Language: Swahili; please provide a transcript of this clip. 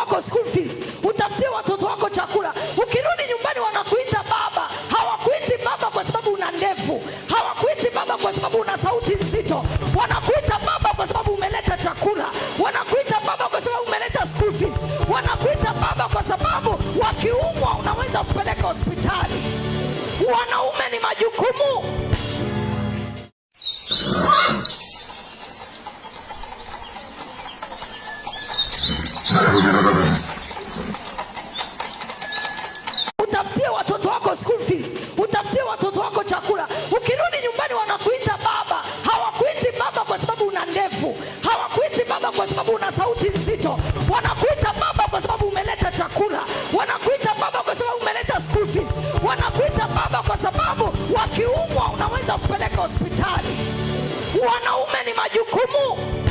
wako school fees, utafutie watoto wako chakula. Ukirudi nyumbani wanakuita baba. Hawakuiti baba kwa sababu una ndevu, hawakuiti baba kwa sababu una sauti nzito. Wanakuita baba kwa sababu umeleta chakula, wanakuita baba kwa sababu umeleta school fees, wanakuita baba kwa sababu wakiumwa unaweza kupeleka hospitali. Wanaume ni majukumu. Utafutie watoto wako school fees, utafutie watoto wako chakula. Ukirudi nyumbani wanakuita baba. Hawakuiti baba kwa sababu una ndevu, hawakuiti baba kwa sababu una sauti nzito. Wanakuita baba kwa sababu umeleta chakula, wanakuita baba kwa sababu umeleta school fees, wanakuita baba kwa sababu wakiumwa unaweza kupeleka hospitali. Wanaume ni majukumu.